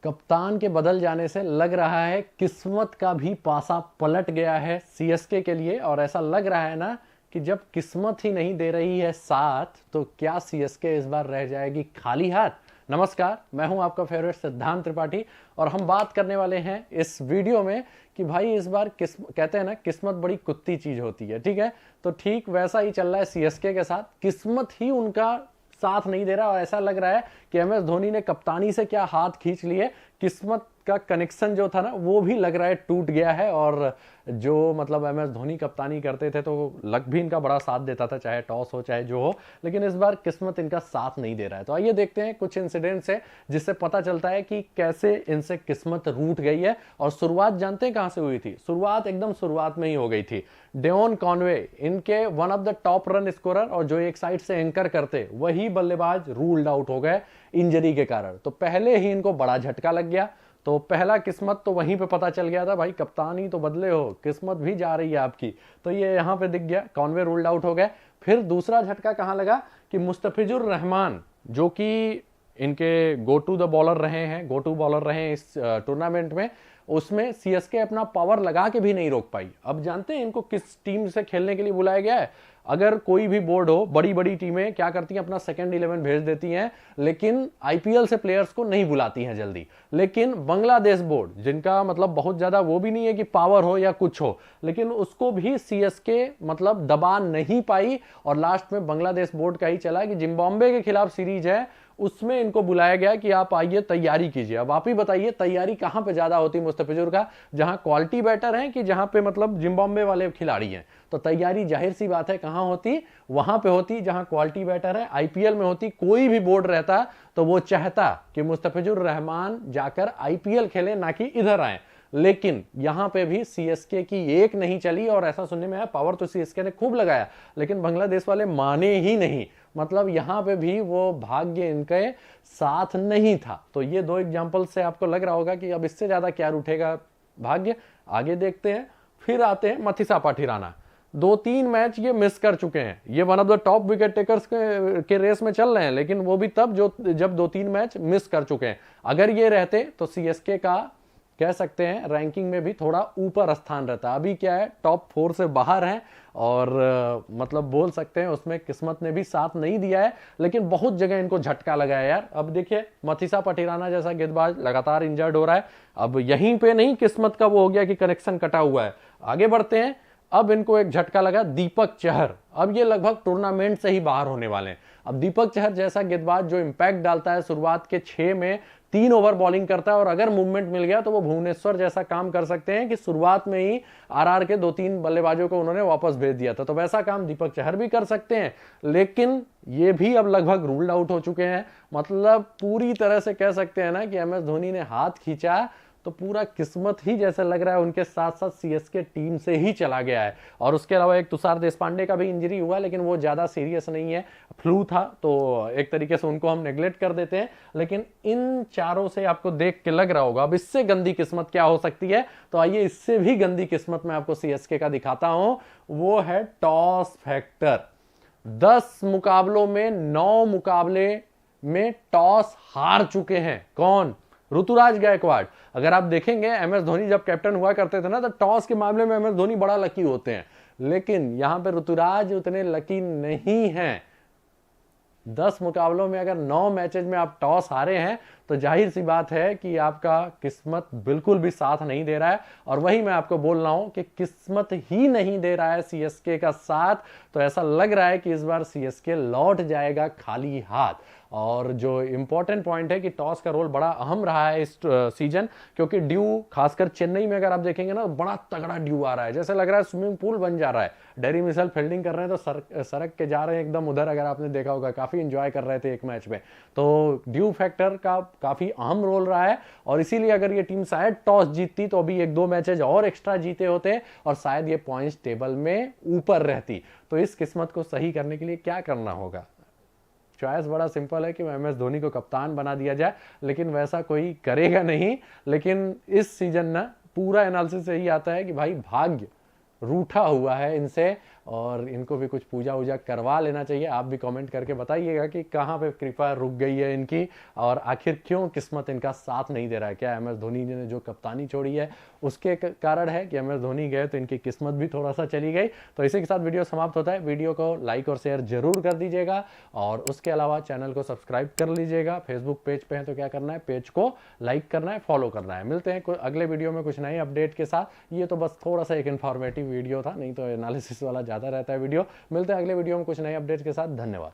कप्तान के बदल जाने से लग रहा है किस्मत का भी पासा पलट गया है सीएसके के लिए। और ऐसा लग रहा है ना कि जब किस्मत ही नहीं दे रही है साथ, तो क्या सीएसके इस बार रह जाएगी खाली हाथ। नमस्कार, मैं हूं आपका फेवरेट सिद्धांत त्रिपाठी और हम बात करने वाले हैं इस वीडियो में कि भाई इस बार कहते हैं ना किस्मत बड़ी कुत्ती चीज होती है, ठीक है। तो ठीक वैसा ही चल रहा है सीएसके के साथ, किस्मत ही उनका साथ नहीं दे रहा और ऐसा लग रहा है कि एमएस धोनी ने कप्तानी से क्या हाथ खींच लिए, किस्मत का कनेक्शन जो था ना वो भी लग रहा है टूट गया है। और जो मतलब एमएस धोनी कप्तानी करते थे तो लक भी इनका बड़ा साथ देता था, चाहे टॉस हो चाहे जो हो, लेकिन इस बार किस्मत इनका साथ नहीं दे रहा है। तो आइए देखते हैं कुछ इंसिडेंट्स है जिससे पता चलता है कि कैसे इनसे किस्मत रूठ गई है। और शुरुआत जानते हैं कहां से हुई थी? शुरुआत एकदम शुरुआत में ही हो गई थी। डेवन कॉनवे इनके one of the top run scorer और जो एक साइड से एंकर करते वही बल्लेबाज रूल्ड आउट हो गए इंजरी के कारण। तो पहले ही इनको बड़ा झटका लग गया। तो पहला किस्मत तो वहीं पे पता चल गया था, भाई कप्तान ही तो बदले हो, किस्मत भी जा रही है आपकी। तो ये यहाँ पे दिख गया, कॉनवे रूल्ड आउट हो गए। फिर दूसरा झटका कहाँ लगा कि मुस्तफिजुर रहमान जो कि इनके गो टू द बॉलर रहे हैं, गो टू बॉलर रहे हैं इस टूर्नामेंट में, उसमें सीएसके अपना पावर लगा के भी नहीं रोक पाई। अब जानते हैं इनको किस टीम से खेलने के लिए बुलाया गया है? अगर कोई भी बोर्ड हो, बड़ी बड़ी टीमें क्या करती हैं, अपना सेकंड 11 भेज देती हैं, लेकिन आईपीएल से प्लेयर्स को नहीं बुलाती हैं जल्दी। लेकिन बांग्लादेश बोर्ड, जिनका मतलब बहुत ज्यादा वो भी नहीं है कि पावर हो या कुछ हो, लेकिन उसको भी सीएसके मतलब दबा नहीं पाई और लास्ट में बांग्लादेश बोर्ड का ही चला कि जिम्बाब्वे के खिलाफ सीरीज है, उसमें इनको बुलाया गया कि आप आइए तैयारी कीजिए। अब आप ही बताइए तैयारी कहां पे ज्यादा होती मुस्तफिजुर का, जहां क्वालिटी बेटर है कि जहां पे मतलब जिम्बाब्वे वाले खिलाड़ी हैं? तो तैयारी जाहिर सी बात है कहां होती, वहां पे होती जहां क्वालिटी बेटर है, आईपीएल में होती। कोई भी बोर्ड रहता तो वो चाहता कि मुस्तफिजुर रहमान जाकर आईपीएल खेले, ना कि इधर आए। लेकिन यहां पे भी सीएसके की एक नहीं चली और ऐसा सुनने में आया पावर तो सीएसके ने खूब लगाया, लेकिन बांग्लादेश वाले माने ही नहीं। मतलब यहां पे भी वो भाग्य इनके साथ नहीं था। तो ये दो एग्जांपल से आपको लग रहा होगा कि अब इससे ज्यादा क्या रूठेगा भाग्य। आगे देखते हैं। फिर आते हैं मथीसा पाठीराना। 2-3 मैच ये मिस कर चुके हैं, ये one of the top wicket takers के रेस में चल रहे हैं, लेकिन वो भी तब जब 2-3 मैच मिस कर चुके हैं। अगर ये रहते तो सीएसके का कह सकते हैं रैंकिंग में भी थोड़ा ऊपर स्थान रहता। अभी क्या है, टॉप 4 से बाहर हैं और मतलब बोल सकते हैं उसमें किस्मत ने भी साथ नहीं दिया है, लेकिन बहुत जगह इनको झटका लगा है यार। अब देखिए मथीसा पाठीराना जैसा गेंदबाज लगातार इंजर्ड हो रहा है। अब यहीं पे नहीं किस्मत का वो हो गया कि कनेक्शन कटा हुआ है। आगे बढ़ते हैं। अब इनको एक झटका लगा दीपक चहर। अब ये लगभग टूर्नामेंट से ही बाहर होने वाले हैं। अब दीपक चहर जैसा गेंदबाज जो इंपैक्ट डालता है, शुरुआत के 6 में 3 ओवर बॉलिंग करता है और अगर मूवमेंट मिल गया तो वो भुवनेश्वर जैसा काम कर सकते हैं कि शुरुआत में ही आरआर के 2-3 बल्लेबाजों को उन्होंने वापस भेज दिया था। तो वैसा काम दीपक चहर भी कर सकते हैं, लेकिन ये भी अब लगभग रूल्ड आउट हो चुके हैं। मतलब पूरी तरह से कह सकते हैं ना कि एमएस धोनी ने हाथ खींचा तो पूरा किस्मत ही जैसे लग रहा है उनके साथ साथ सीएसके टीम से ही चला गया है। और उसके अलावा एक तुषार देशपांडे का भी इंजरी हुआ, लेकिन वो ज्यादा सीरियस नहीं है, फ्लू था, तो एक तरीके से उनको हम नेग्लेक्ट कर देते हैं। लेकिन इन चारों से आपको देख के लग रहा होगा अब इससे गंदी किस्मत क्या हो सकती है। तो आइए इससे भी गंदी किस्मत मैं आपको सीएसके का दिखाता हूं, वो है टॉस फैक्टर। 10 मुकाबलों में 9 मुकाबले में टॉस हार चुके हैं। कौन? ऋतुराज गायकवाड़। अगर आप देखेंगे एमएस धोनी जब कैप्टन हुआ करते थे ना, तो टॉस के मामले में एमएस धोनी बड़ा लकी होते हैं, लेकिन यहां पे ऋतुराज उतने लकी नहीं हैं। 10 मुकाबलों में अगर 9 मैचेज में आप टॉस हारे हैं तो जाहिर सी बात है कि आपका किस्मत बिल्कुल भी साथ नहीं दे रहा है। और वही मैं आपको बोल रहा हूं कि किस्मत ही नहीं दे रहा है सीएसके का साथ। तो ऐसा लग रहा है कि इस बार सीएसके लौट जाएगा खाली हाथ। और जो इंपॉर्टेंट पॉइंट है कि टॉस का रोल बड़ा अहम रहा है इस सीजन, क्योंकि ड्यू खासकर चेन्नई में अगर आप देखेंगे ना, बड़ा तगड़ा ड्यू आ रहा है, जैसे लग रहा है स्विमिंग पूल बन जा रहा है। डेरी मिशेल फील्डिंग कर रहे हैं तो सरक के जा रहे हैं एकदम उधर। अगर आपने देखा होगा काफी एंजॉय कर रहे थे एक मैच में। तो ड्यू फैक्टर का काफी अहम रोल रहा है और इसीलिए अगर ये टीम शायद टॉस जीतती तो अभी 1-2 मैचेज और एक्स्ट्रा जीते होते और शायद ये पॉइंट्स टेबल में ऊपर रहती। तो इस किस्मत को सही करने के लिए क्या करना होगा? चॉइस बड़ा सिंपल है कि एमएस धोनी को कप्तान बना दिया जाए, लेकिन वैसा कोई करेगा नहीं। लेकिन इस सीजन ना पूरा एनालिसिस यही आता है कि भाई भाग्य रूठा हुआ है इनसे। और इनको भी कुछ पूजा वूजा करवा लेना चाहिए। आप भी कमेंट करके बताइएगा कि कहाँ पे कृपा रुक गई है इनकी और आखिर क्यों किस्मत इनका साथ नहीं दे रहा है। क्या MS धोनी ने जो कप्तानी छोड़ी है उसके कारण है कि MS धोनी गए तो इनकी किस्मत भी थोड़ा सा चली गई। तो इसी के साथ वीडियो समाप्त होता है। वीडियो को लाइक और शेयर जरूर कर दीजिएगा और उसके अलावा चैनल को सब्सक्राइब कर लीजिएगा। फेसबुक पेज पे है तो क्या करना है, पेज को लाइक करना है, फॉलो करना है। मिलते हैं अगले वीडियो में कुछ नए अपडेट के साथ। ये तो बस थोड़ा सा एक इन्फॉर्मेटिव वीडियो था, नहीं तो एनालिसिस वाला ज़्यादा रहता है वीडियो। मिलते हैं अगले वीडियो में कुछ नए अपडेट के साथ। धन्यवाद।